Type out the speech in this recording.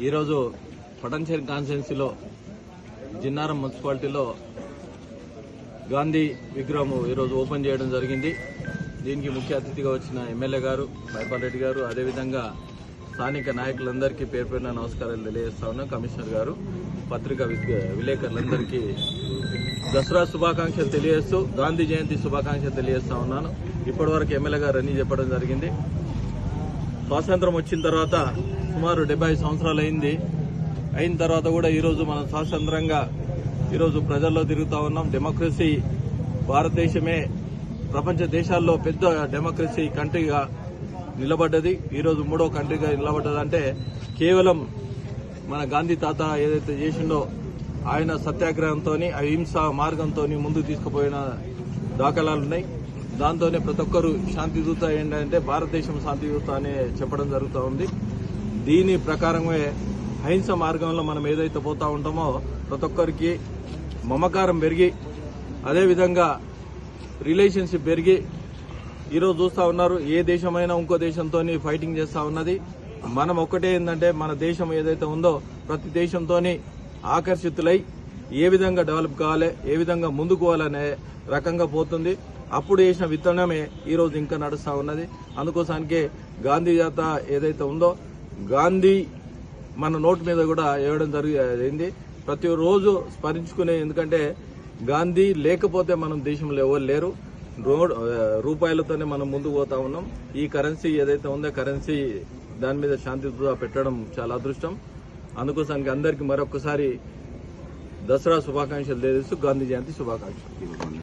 ఈరోజు పటంచేరు కాన్స్టిట్యున్సీలో జిన్నారం మున్సిపాలిటీలో గాంధీ విగ్రహం ఈరోజు ఓపెన్ చేయడం జరిగింది. దీనికి ముఖ్య అతిథిగా వచ్చిన ఎమ్మెల్యే గారు మైపాల్ రెడ్డి గారు, అదేవిధంగా స్థానిక నాయకులందరికీ పేరు పేరున నమస్కారాలు తెలియజేస్తా ఉన్నా. కమిషనర్ గారు, పత్రికా విలేకరులందరికీ దసరా శుభాకాంక్షలు తెలియజేస్తూ గాంధీ జయంతి శుభాకాంక్షలు తెలియజేస్తా ఉన్నాను. ఇప్పటివరకు ఎమ్మెల్యే గారు అన్నీ చెప్పడం జరిగింది. స్వాతంత్రం వచ్చిన తర్వాత సుమారు 70 సంవత్సరాలు అయిన తర్వాత కూడా ఈరోజు మనం స్వాతంత్రంగా ఈరోజు ప్రజల్లో తిరుగుతా ఉన్నాం. డెమోక్రసీ భారతదేశమే ప్రపంచ దేశాల్లో పెద్ద డెమోక్రసీ కంట్రీగా నిలబడ్డది. ఈరోజు 3వ కంట్రీగా నిలబడ్డదంటే కేవలం మన గాంధీ తాత ఏదైతే చేసిండో ఆయన సత్యాగ్రహంతో అహింస మార్గంతో ముందుకు తీసుకుపోయిన దాఖలాలున్నాయి. దాంతోనే ప్రతి ఒక్కరు శాంతిదూత ఏంటంటే భారతదేశం శాంతిదూత అని చెప్పడం జరుగుతూ ఉంది. దీని ప్రకారమే అహింస మార్గంలో మనం ఏదైతే పోతా ఉంటామో ప్రతి ఒక్కరికి మమకారం పెరిగి, అదేవిధంగా రిలేషన్షిప్ పెరిగి ఈరోజు చూస్తూ ఉన్నారు. ఏ దేశమైనా ఇంకో దేశంతో ఫైటింగ్ చేస్తూ ఉన్నది. మనం ఒక్కటే ఏంటంటే మన దేశం ఏదైతే ఉందో ప్రతి దేశంతో ఆకర్షితులై ఏ విధంగా డెవలప్ కావాలి, ఏ విధంగా ముందుకు పోవాలనే రకంగా పోతుంది. అప్పుడు వేసిన విత్తనమే ఈరోజు ఇంకా నడుస్తూ ఉన్నది. అందుకోసానికే గాంధీ జాత ఏదైతే ఉందో గాంధీ మన నోటు మీద కూడా వేయడం జరిగింది. ప్రతిరోజు స్మరించుకునే, ఎందుకంటే గాంధీ లేకపోతే మనం దేశంలో ఎవరు లేరు. రూపాయలతోనే మనం ముందుకు పోతా ఉన్నాం. ఈ కరెన్సీ ఏదైతే ఉందో కరెన్సీ దాని మీద శాంతియుత పెట్టడం చాలా అదృష్టం. అందుకోసానికి అందరికీ మరొకసారి దసరా శుభాకాంక్షలు తెలియజేస్తూ గాంధీ జయంతి శుభాకాంక్షలు.